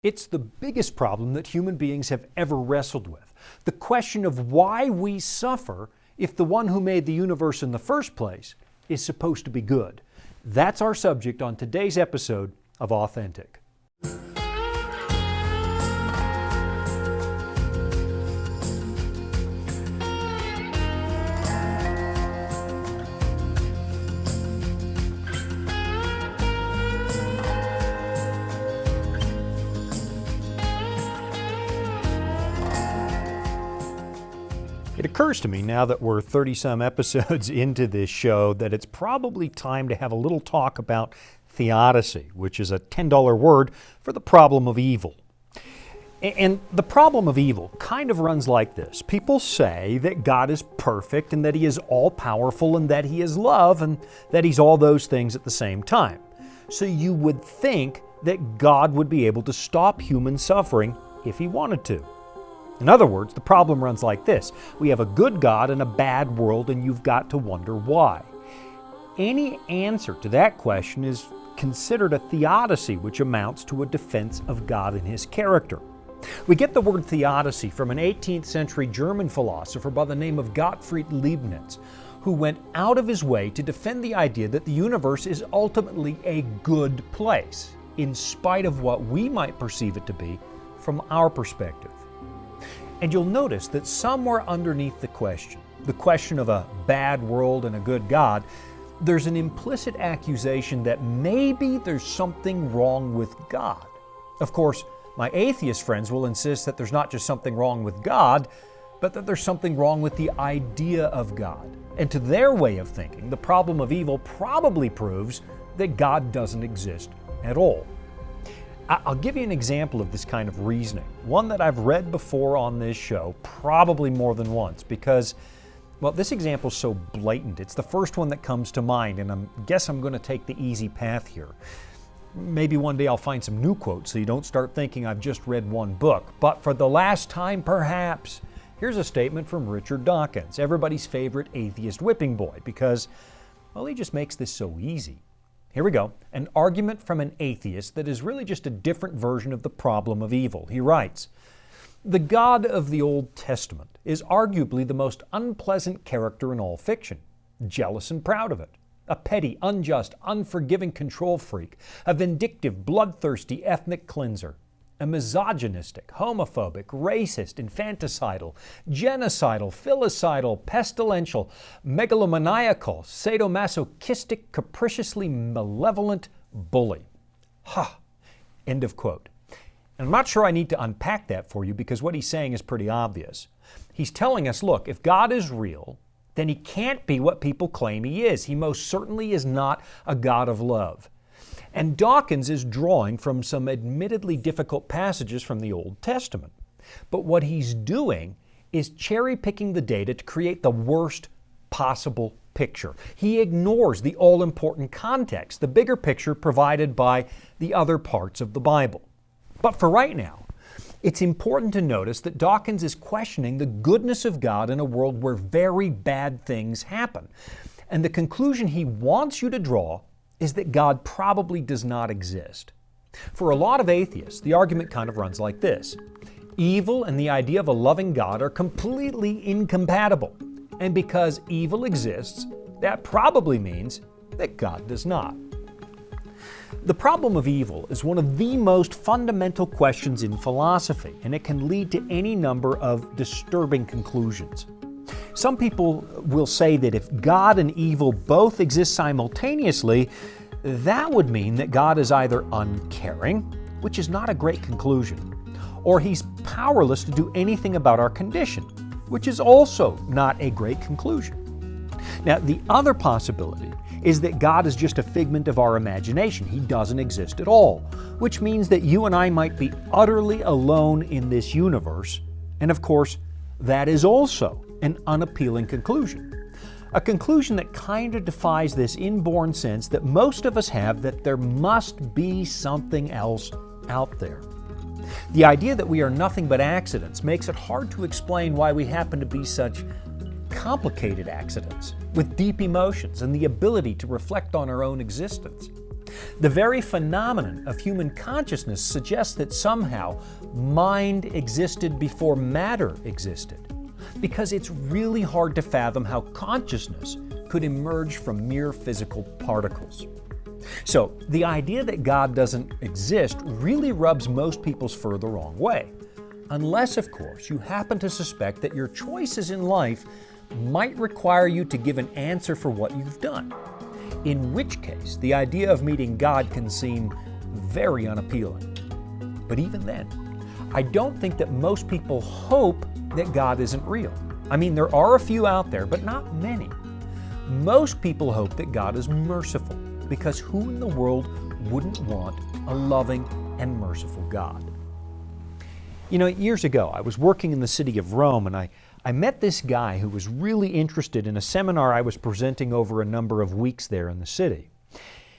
It's the biggest problem that human beings have ever wrestled with. The question of why we suffer if the one who made the universe in the first place is supposed to be good. That's our subject on today's episode of Authentic. It occurs to me now that we're 30-some episodes into this show that it's probably time to have a little talk about theodicy, which is a $10 word for the problem of evil. And the problem of evil kind of runs like this. People say that God is perfect and that He is all-powerful and that He is love and that He's all those things at the same time. So you would think that God would be able to stop human suffering if He wanted to. In other words, the problem runs like this. We have a good God and a bad world, and you've got to wonder why. Any answer to that question is considered a theodicy, which amounts to a defense of God and His character. We get the word theodicy from an 18th century German philosopher by the name of Gottfried Leibniz, who went out of his way to defend the idea that the universe is ultimately a good place, in spite of what we might perceive it to be from our perspective. And you'll notice that somewhere underneath the question of a bad world and a good God, there's an implicit accusation that maybe there's something wrong with God. Of course, my atheist friends will insist that there's not just something wrong with God, but that there's something wrong with the idea of God. And to their way of thinking, the problem of evil probably proves that God doesn't exist at all. I'll give you an example of this kind of reasoning, one that I've read before on this show, probably more than once, because, well, this example is so blatant. It's the first one that comes to mind, and I guess I'm going to take the easy path here. Maybe one day I'll find some new quotes so you don't start thinking I've just read one book. But for the last time, perhaps, here's a statement from Richard Dawkins, everybody's favorite atheist whipping boy, because, well, he just makes this so easy. Here we go. An argument from an atheist that is really just a different version of the problem of evil. He writes, "The God of the Old Testament is arguably the most unpleasant character in all fiction, jealous and proud of it. A petty, unjust, unforgiving control freak, a vindictive, bloodthirsty ethnic cleanser, a misogynistic, homophobic, racist, infanticidal, genocidal, filicidal, pestilential, megalomaniacal, sadomasochistic, capriciously malevolent bully." Ha! End of quote. And I'm not sure I need to unpack that for you because what he's saying is pretty obvious. He's telling us, look, if God is real, then He can't be what people claim He is. He most certainly is not a God of love. And Dawkins is drawing from some admittedly difficult passages from the Old Testament. But what he's doing is cherry-picking the data to create the worst possible picture. He ignores the all-important context, the bigger picture provided by the other parts of the Bible. But for right now, it's important to notice that Dawkins is questioning the goodness of God in a world where very bad things happen. And the conclusion he wants you to draw is that God probably does not exist. For a lot of atheists, the argument kind of runs like this. Evil and the idea of a loving God are completely incompatible. And because evil exists, that probably means that God does not. The problem of evil is one of the most fundamental questions in philosophy, and it can lead to any number of disturbing conclusions. Some people will say that if God and evil both exist simultaneously, that would mean that God is either uncaring, which is not a great conclusion, or He's powerless to do anything about our condition, which is also not a great conclusion. Now, the other possibility is that God is just a figment of our imagination. He doesn't exist at all, which means that you and I might be utterly alone in this universe, and of course, that is also an unappealing conclusion. A conclusion that kind of defies this inborn sense that most of us have that there must be something else out there. The idea that we are nothing but accidents makes it hard to explain why we happen to be such complicated accidents with deep emotions and the ability to reflect on our own existence. The very phenomenon of human consciousness suggests that somehow mind existed before matter existed, because it's really hard to fathom how consciousness could emerge from mere physical particles. So, the idea that God doesn't exist really rubs most people's fur the wrong way. Unless, of course, you happen to suspect that your choices in life might require you to give an answer for what you've done. In which case, the idea of meeting God can seem very unappealing. But even then, I don't think that most people hope that God isn't real. I mean, there are a few out there, but not many. Most people hope that God is merciful, because who in the world wouldn't want a loving and merciful God? You know, years ago, I was working in the city of Rome, and I met this guy who was really interested in a seminar I was presenting over a number of weeks there in the city.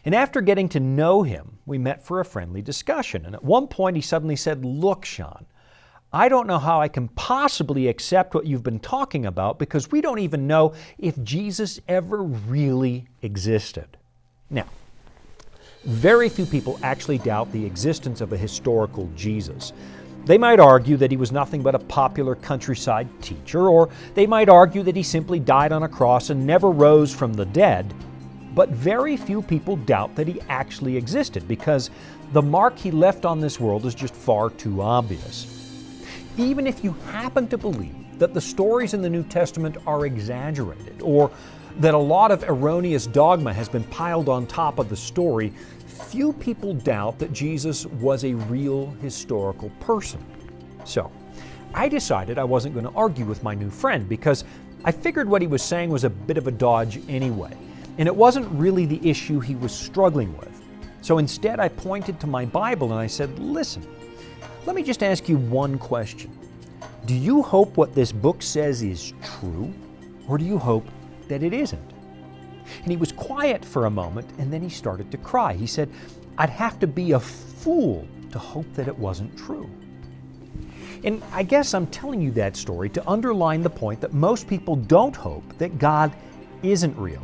And after getting to know him, we met for a friendly discussion. And at one point he suddenly said, "Look, Shawn, I don't know how I can possibly accept what you've been talking about, because we don't even know if Jesus ever really existed." Now, very few people actually doubt the existence of a historical Jesus. They might argue that he was nothing but a popular countryside teacher, or they might argue that he simply died on a cross and never rose from the dead. But very few people doubt that he actually existed, because the mark he left on this world is just far too obvious. Even if you happen to believe that the stories in the New Testament are exaggerated, or that a lot of erroneous dogma has been piled on top of the story, few people doubt that Jesus was a real historical person. So, I decided I wasn't going to argue with my new friend, because I figured what he was saying was a bit of a dodge anyway, and it wasn't really the issue he was struggling with. So instead I pointed to my Bible and I said, "Listen, let me just ask you one question. Do you hope what this book says is true, or do you hope that it isn't?" And he was quiet for a moment, and then he started to cry. He said, "I'd have to be a fool to hope that it wasn't true." And I guess I'm telling you that story to underline the point that most people don't hope that God isn't real.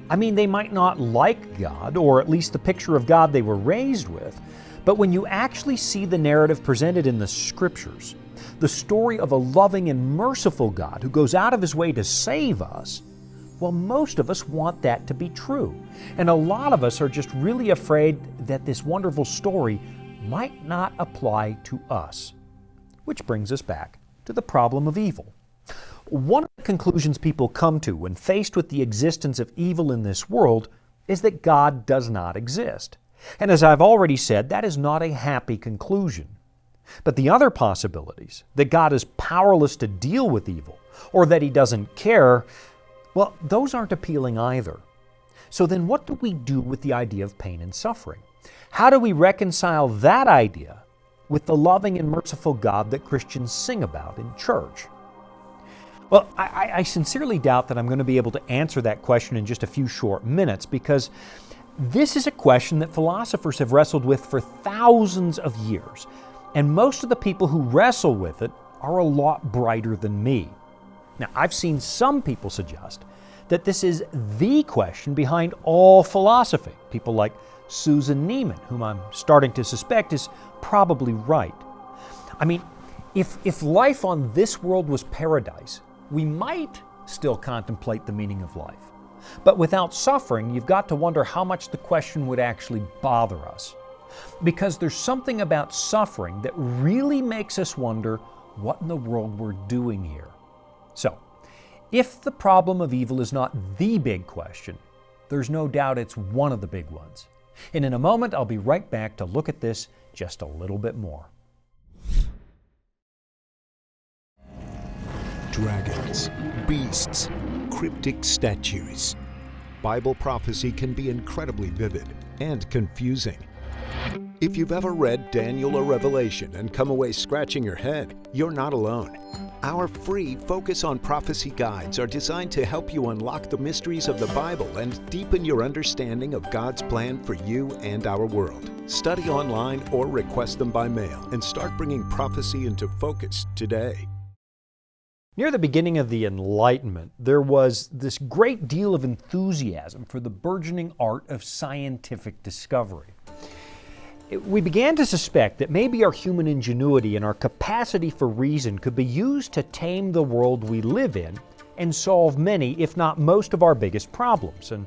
I mean, they might not like God, or at least the picture of God they were raised with, but when you actually see the narrative presented in the Scriptures, the story of a loving and merciful God who goes out of His way to save us, well, most of us want that to be true. And a lot of us are just really afraid that this wonderful story might not apply to us. Which brings us back to the problem of evil. One of the conclusions people come to when faced with the existence of evil in this world is that God does not exist. And as I've already said, that is not a happy conclusion. But the other possibilities, that God is powerless to deal with evil, or that He doesn't care, well, those aren't appealing either. So then what do we do with the idea of pain and suffering? How do we reconcile that idea with the loving and merciful God that Christians sing about in church? Well, I sincerely doubt that I'm going to be able to answer that question in just a few short minutes, because this is a question that philosophers have wrestled with for thousands of years, and most of the people who wrestle with it are a lot brighter than me. Now, I've seen some people suggest that this is the question behind all philosophy. People like Susan Neiman, whom I'm starting to suspect is probably right. I mean, if life on this world was paradise, we might still contemplate the meaning of life. But without suffering, you've got to wonder how much the question would actually bother us. Because there's something about suffering that really makes us wonder what in the world we're doing here. So, if the problem of evil is not the big question, there's no doubt it's one of the big ones. And in a moment, I'll be right back to look at this just a little bit more. Dragons, beasts, cryptic statues. Bible prophecy can be incredibly vivid and confusing. If you've ever read Daniel or Revelation and come away scratching your head, you're not alone. Our free Focus on Prophecy guides are designed to help you unlock the mysteries of the Bible and deepen your understanding of God's plan for you and our world. Study online or request them by mail and start bringing prophecy into focus today. Near the beginning of the Enlightenment, there was this great deal of enthusiasm for the burgeoning art of scientific discovery. We began to suspect that maybe our human ingenuity and our capacity for reason could be used to tame the world we live in and solve many, if not most, of our biggest problems. And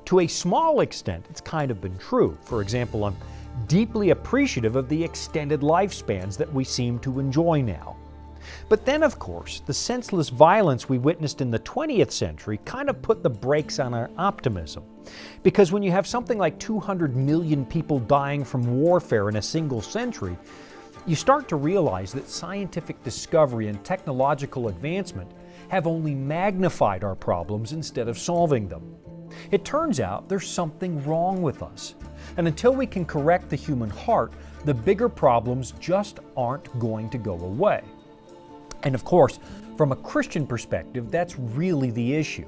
to a small extent, it's kind of been true. For example, I'm deeply appreciative of the extended lifespans that we seem to enjoy now. But then, of course, the senseless violence we witnessed in the 20th century kind of put the brakes on our optimism. Because when you have something like 200 million people dying from warfare in a single century, you start to realize that scientific discovery and technological advancement have only magnified our problems instead of solving them. It turns out there's something wrong with us. And until we can correct the human heart, the bigger problems just aren't going to go away. And of course, from a Christian perspective, that's really the issue.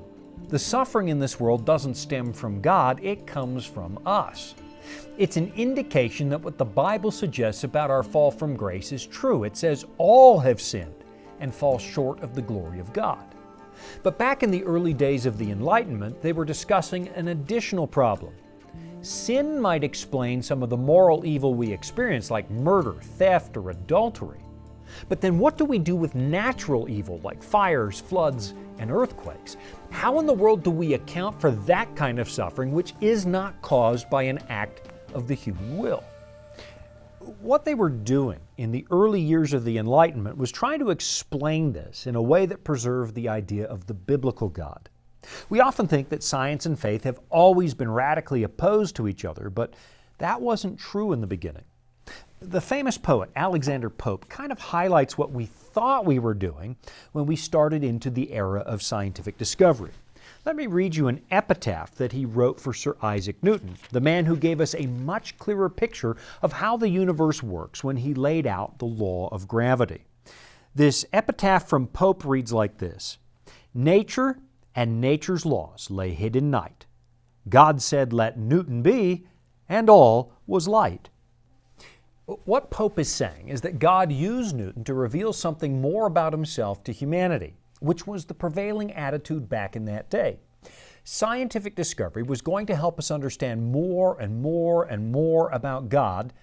The suffering in this world doesn't stem from God, it comes from us. It's an indication that what the Bible suggests about our fall from grace is true. It says all have sinned and fall short of the glory of God. But back in the early days of the Enlightenment, they were discussing an additional problem. Sin might explain some of the moral evil we experience, like murder, theft, or adultery. But then what do we do with natural evil like fires, floods, and earthquakes? How in the world do we account for that kind of suffering which is not caused by an act of the human will? What they were doing in the early years of the Enlightenment was trying to explain this in a way that preserved the idea of the biblical God. We often think that science and faith have always been radically opposed to each other, but that wasn't true in the beginning. The famous poet Alexander Pope kind of highlights what we thought we were doing when we started into the era of scientific discovery. Let me read you an epitaph that he wrote for Sir Isaac Newton, the man who gave us a much clearer picture of how the universe works when he laid out the law of gravity. This epitaph from Pope reads like this: "Nature and nature's laws lay hid in night. God said, 'Let Newton be,' and all was light." What Pope is saying is that God used Newton to reveal something more about himself to humanity, which was the prevailing attitude back in that day. Scientific discovery was going to help us understand more and more and more about God,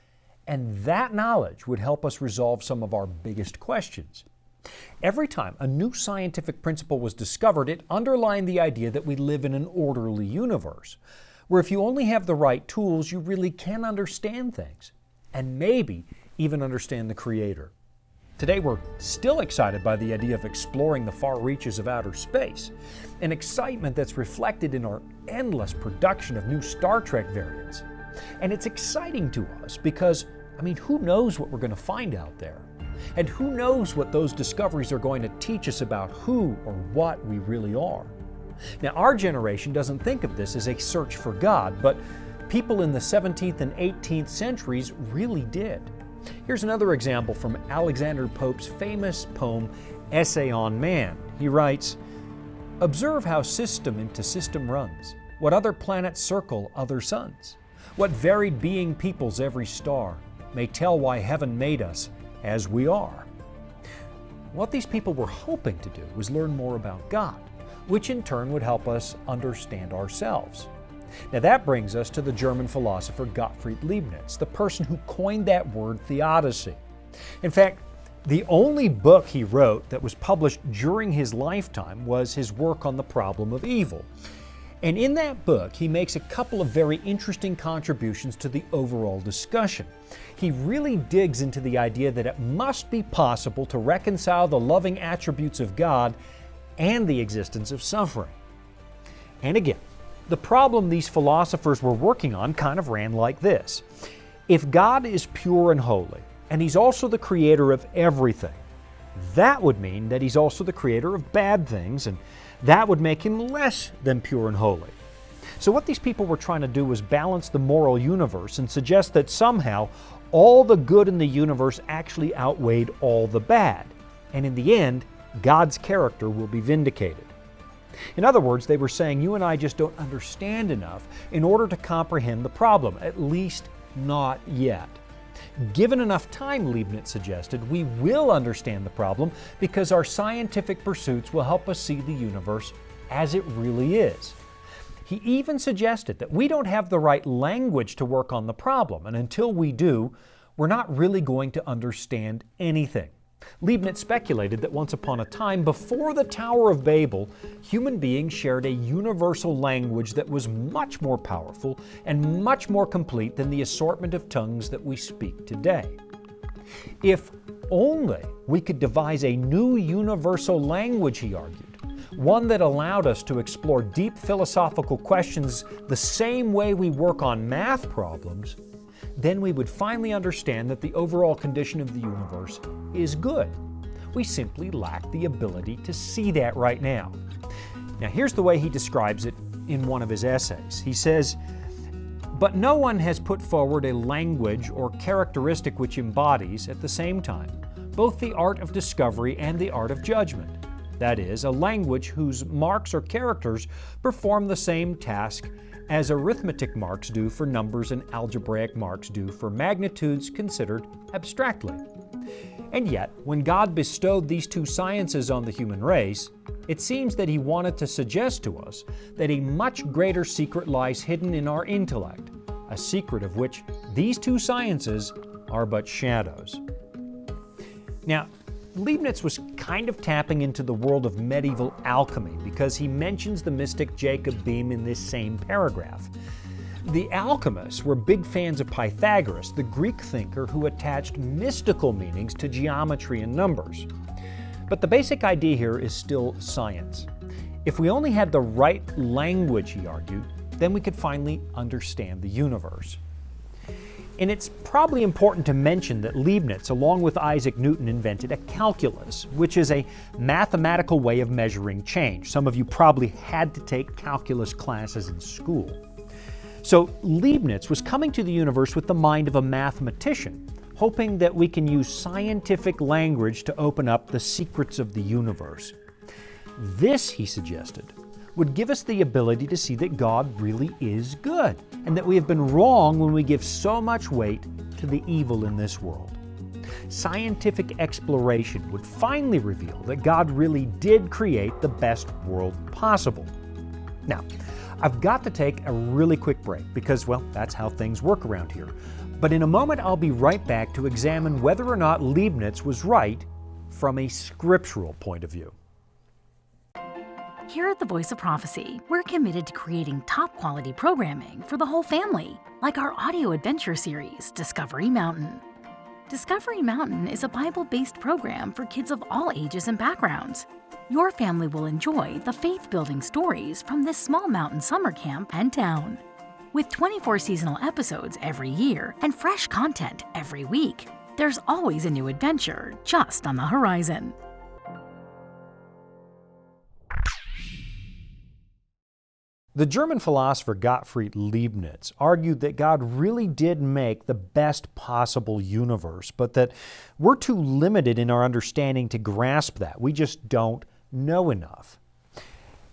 and that knowledge would help us resolve some of our biggest questions. Every time a new scientific principle was discovered, it underlined the idea that we live in an orderly universe, where if you only have the right tools, you really can understand things, and maybe even understand the Creator. Today we're still excited by the idea of exploring the far reaches of outer space, an excitement that's reflected in our endless production of new Star Trek variants. And it's exciting to us because, who knows what we're going to find out there? And who knows what those discoveries are going to teach us about who or what we really are? Now, our generation doesn't think of this as a search for God, but people in the 17th and 18th centuries really did. Here's another example from Alexander Pope's famous poem, Essay on Man. He writes, "Observe how system into system runs, what other planets circle other suns, what varied being peoples every star, may tell why heaven made us as we are." What these people were hoping to do was learn more about God, which in turn would help us understand ourselves. Now that brings us to the German philosopher Gottfried Leibniz, the person who coined that word theodicy. In fact, the only book he wrote that was published during his lifetime was his work on the problem of evil. And in that book, he makes a couple of very interesting contributions to the overall discussion. He really digs into the idea that it must be possible to reconcile the loving attributes of God and the existence of suffering. And again, the problem these philosophers were working on kind of ran like this. If God is pure and holy, and He's also the creator of everything, that would mean that He's also the creator of bad things, and that would make Him less than pure and holy. So what these people were trying to do was balance the moral universe and suggest that somehow all the good in the universe actually outweighed all the bad, and in the end, God's character will be vindicated. In other words, they were saying you and I just don't understand enough in order to comprehend the problem, at least not yet. Given enough time, Leibniz suggested, we will understand the problem because our scientific pursuits will help us see the universe as it really is. He even suggested that we don't have the right language to work on the problem, and until we do, we're not really going to understand anything. Leibniz speculated that once upon a time, before the Tower of Babel, human beings shared a universal language that was much more powerful and much more complete than the assortment of tongues that we speak today. If only we could devise a new universal language, he argued, one that allowed us to explore deep philosophical questions the same way we work on math problems, then we would finally understand that the overall condition of the universe is good. We simply lack the ability to see that right now. Now, here's the way he describes it in one of his essays. He says, "But no one has put forward a language or characteristic which embodies, at the same time, both the art of discovery and the art of judgment. That is, a language whose marks or characters perform the same task as arithmetic marks do for numbers and algebraic marks do for magnitudes considered abstractly. And yet, when God bestowed these two sciences on the human race, it seems that He wanted to suggest to us that a much greater secret lies hidden in our intellect, a secret of which these two sciences are but shadows." Now, Leibniz was kind of tapping into the world of medieval alchemy because he mentions the mystic Jacob Boehme in this same paragraph. The alchemists were big fans of Pythagoras, the Greek thinker who attached mystical meanings to geometry and numbers. But the basic idea here is still science. If we only had the right language, he argued, then we could finally understand the universe. And it's probably important to mention that Leibniz, along with Isaac Newton, invented a calculus, which is a mathematical way of measuring change. Some of you probably had to take calculus classes in school. So Leibniz was coming to the universe with the mind of a mathematician, hoping that we can use scientific language to open up the secrets of the universe. This, he suggested, would give us the ability to see that God really is good, and that we have been wrong when we give so much weight to the evil in this world. Scientific exploration would finally reveal that God really did create the best world possible. Now, I've got to take a really quick break because, well, that's how things work around here. But in a moment, I'll be right back to examine whether or not Leibniz was right from a scriptural point of view. Here at the Voice of Prophecy, we're committed to creating top-quality programming for the whole family, like our audio adventure series, Discovery Mountain. Discovery Mountain is a Bible-based program for kids of all ages and backgrounds. Your family will enjoy the faith-building stories from this small mountain summer camp and town. With 24 seasonal episodes every year and fresh content every week, there's always a new adventure just on the horizon. The German philosopher Gottfried Leibniz argued that God really did make the best possible universe, but that we're too limited in our understanding to grasp that. We just don't know enough.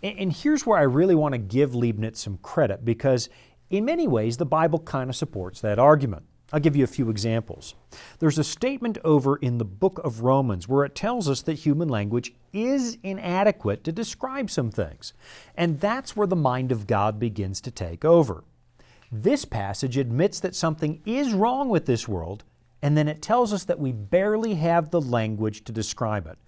And here's where I really want to give Leibniz some credit, because in many ways the Bible kind of supports that argument. I'll give you a few examples. There's a statement over in the book of Romans where it tells us that human language is inadequate to describe some things. And that's where the mind of God begins to take over. This passage admits that something is wrong with this world, and then it tells us that we barely have the language to describe it.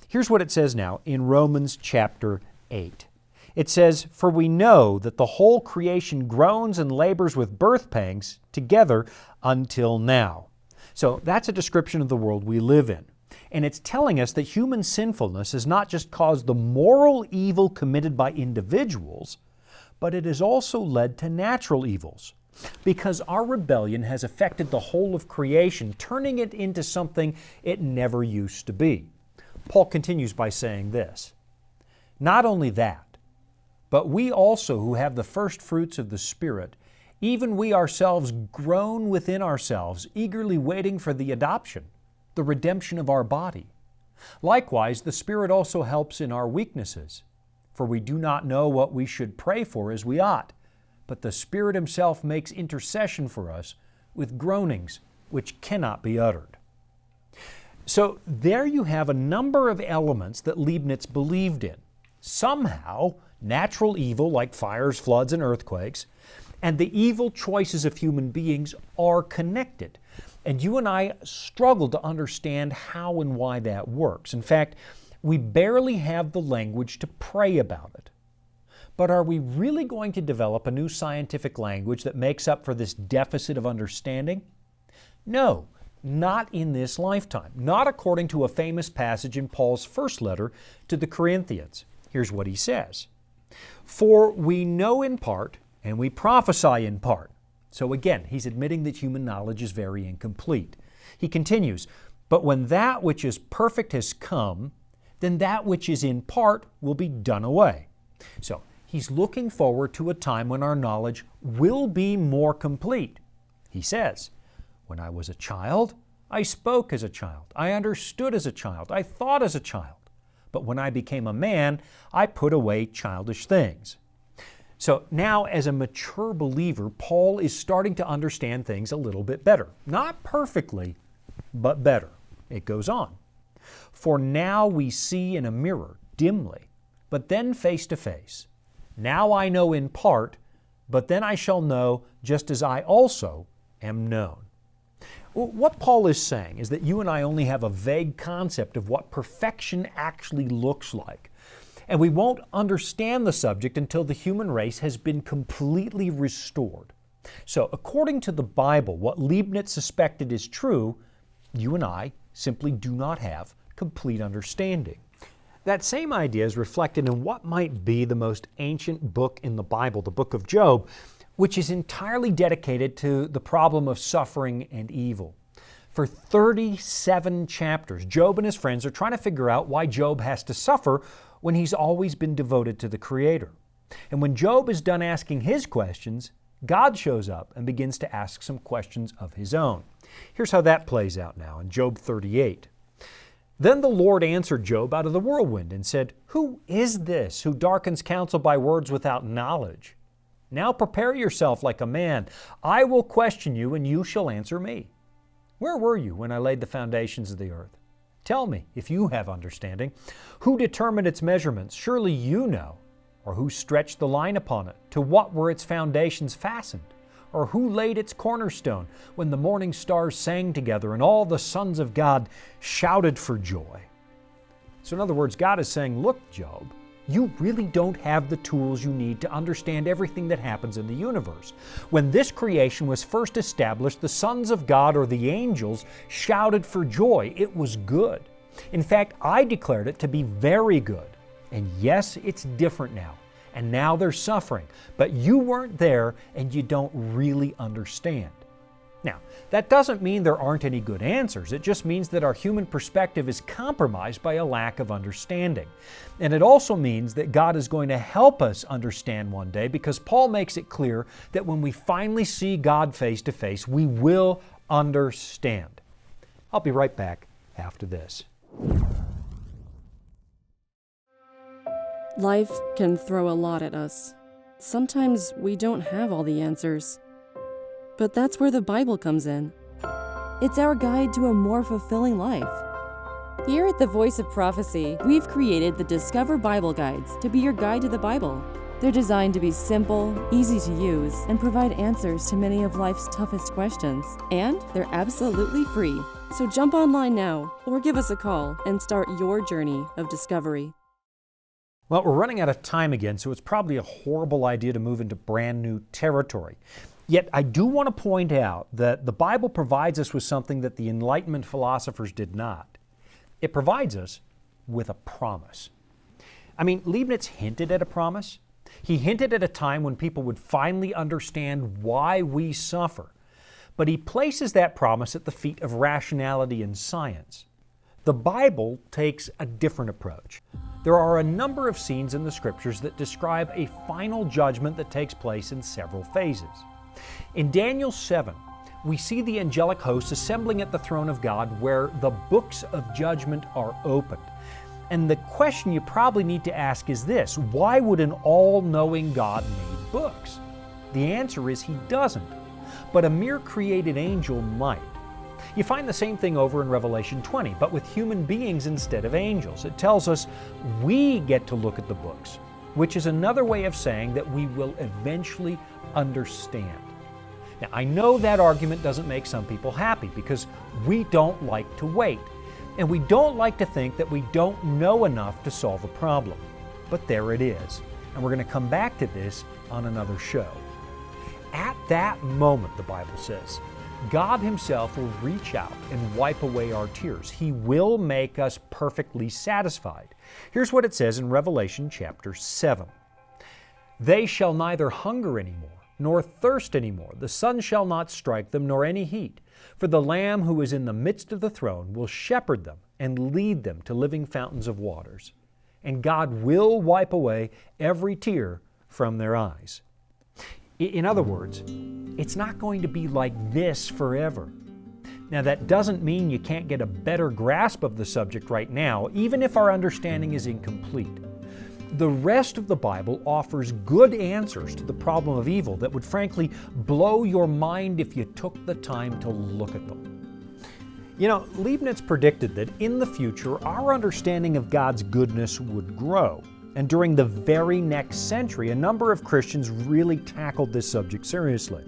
Here's what it says now in Romans chapter 8. It says, "For we know that the whole creation groans and labors with birth pangs together until now." So that's a description of the world we live in. And it's telling us that human sinfulness has not just caused the moral evil committed by individuals, but it has also led to natural evils. Because our rebellion has affected the whole of creation, turning it into something it never used to be. Paul continues by saying this, "Not only that, but we also who have the first fruits of the Spirit, even we ourselves groan within ourselves, eagerly waiting for the adoption, the redemption of our body. Likewise, the Spirit also helps in our weaknesses. For we do not know what we should pray for as we ought, but the Spirit Himself makes intercession for us with groanings which cannot be uttered. So there you have a number of elements that Leibniz believed in. Somehow, natural evil like fires, floods, and earthquakes, and the evil choices of human beings are connected. And you and I struggle to understand how and why that works. In fact, we barely have the language to pray about it. But are we really going to develop a new scientific language that makes up for this deficit of understanding? No, not in this lifetime. Not according to a famous passage in Paul's first letter to the Corinthians. Here's what he says. For we know in part, and we prophesy in part. So again, he's admitting that human knowledge is very incomplete. He continues, but when that which is perfect has come, then that which is in part will be done away. So he's looking forward to a time when our knowledge will be more complete. He says, when I was a child, I spoke as a child. I understood as a child. I thought as a child. But when I became a man, I put away childish things. So now, as a mature believer, Paul is starting to understand things a little bit better. Not perfectly, but better. It goes on. For now we see in a mirror, dimly, but then face to face. Now I know in part, but then I shall know just as I also am known. What Paul is saying is that you and I only have a vague concept of what perfection actually looks like. And we won't understand the subject until the human race has been completely restored. So, according to the Bible, what Leibniz suspected is true, you and I simply do not have complete understanding. That same idea is reflected in what might be the most ancient book in the Bible, the book of Job, which is entirely dedicated to the problem of suffering and evil. For 37 chapters, Job and his friends are trying to figure out why Job has to suffer when he's always been devoted to the Creator. And when Job is done asking his questions, God shows up and begins to ask some questions of his own. Here's how that plays out now in Job 38. Then the Lord answered Job out of the whirlwind and said, Who is this who darkens counsel by words without knowledge? Now prepare yourself like a man. I will question you, and you shall answer me. Where were you when I laid the foundations of the earth? Tell me, if you have understanding. Who determined its measurements? Surely you know. Or who stretched the line upon it? To what were its foundations fastened? Or who laid its cornerstone when the morning stars sang together and all the sons of God shouted for joy? So in other words, God is saying, look, Job, you really don't have the tools you need to understand everything that happens in the universe. When this creation was first established, the sons of God or the angels shouted for joy. It was good. In fact, I declared it to be very good. And yes, it's different now. And now they're suffering. But you weren't there and you don't really understand. Now, that doesn't mean there aren't any good answers. It just means that our human perspective is compromised by a lack of understanding. And it also means that God is going to help us understand one day, because Paul makes it clear that when we finally see God face to face, we will understand. I'll be right back after this. Life can throw a lot at us. Sometimes we don't have all the answers. But that's where the Bible comes in. It's our guide to a more fulfilling life. Here at the Voice of Prophecy, we've created the Discover Bible Guides to be your guide to the Bible. They're designed to be simple, easy to use, and provide answers to many of life's toughest questions. And they're absolutely free. So jump online now, or give us a call and start your journey of discovery. Well, we're running out of time again, so it's probably a horrible idea to move into brand new territory. Yet I do want to point out that the Bible provides us with something that the Enlightenment philosophers did not. It provides us with a promise. I mean, Leibniz hinted at a promise. He hinted at a time when people would finally understand why we suffer. But he places that promise at the feet of rationality and science. The Bible takes a different approach. There are a number of scenes in the Scriptures that describe a final judgment that takes place in several phases. In Daniel 7, we see the angelic hosts assembling at the throne of God where the books of judgment are opened. And the question you probably need to ask is this: why would an all-knowing God need books? The answer is He doesn't, but a mere created angel might. You find the same thing over in Revelation 20, but with human beings instead of angels. It tells us we get to look at the books, which is another way of saying that we will eventually understand. Now, I know that argument doesn't make some people happy because we don't like to wait, and we don't like to think that we don't know enough to solve a problem. But there it is, and we're going to come back to this on another show. At that moment, the Bible says, God Himself will reach out and wipe away our tears. He will make us perfectly satisfied. Here's what it says in Revelation chapter 7. They shall neither hunger anymore, nor thirst anymore. The sun shall not strike them, nor any heat. For the Lamb who is in the midst of the throne will shepherd them and lead them to living fountains of waters. And God will wipe away every tear from their eyes. In other words, it's not going to be like this forever. Now, that doesn't mean you can't get a better grasp of the subject right now, even if our understanding is incomplete. The rest of the Bible offers good answers to the problem of evil that would frankly blow your mind if you took the time to look at them. You know, Leibniz predicted that in the future, our understanding of God's goodness would grow. And during the very next century, a number of Christians really tackled this subject seriously.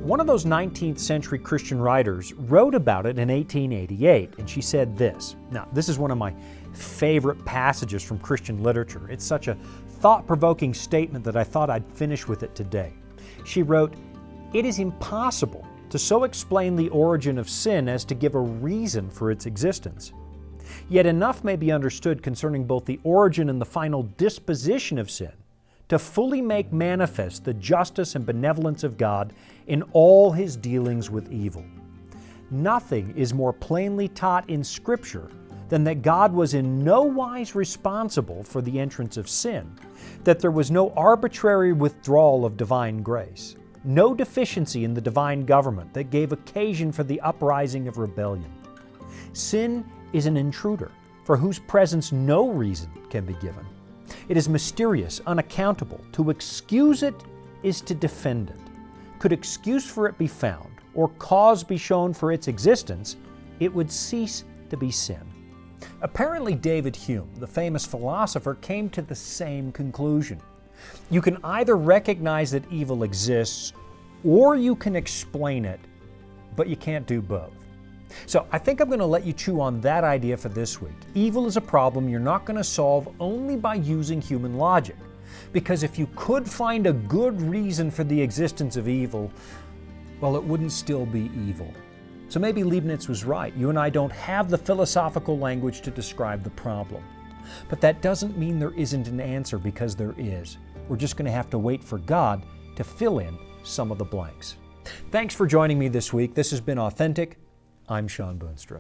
One of those 19th century Christian writers wrote about it in 1888, and she said this. Now, this is one of my favorite passages from Christian literature. It's such a thought-provoking statement that I thought I'd finish with it today. She wrote, "It is impossible to so explain the origin of sin as to give a reason for its existence. Yet enough may be understood concerning both the origin and the final disposition of sin to fully make manifest the justice and benevolence of God in all His dealings with evil. Nothing is more plainly taught in Scripture than that God was in no wise responsible for the entrance of sin, that there was no arbitrary withdrawal of divine grace, no deficiency in the divine government that gave occasion for the uprising of rebellion. Sin is an intruder for whose presence no reason can be given. It is mysterious, unaccountable. To excuse it is to defend it. Could excuse for it be found, or cause be shown for its existence, it would cease to be sin." Apparently, David Hume, the famous philosopher, came to the same conclusion. You can either recognize that evil exists, or you can explain it, but you can't do both. So I think I'm going to let you chew on that idea for this week. Evil is a problem you're not going to solve only by using human logic. Because if you could find a good reason for the existence of evil, well, it wouldn't still be evil. So maybe Leibniz was right. You and I don't have the philosophical language to describe the problem. But that doesn't mean there isn't an answer, because there is. We're just going to have to wait for God to fill in some of the blanks. Thanks for joining me this week. This has been Authentic. I'm Shawn Boonstra.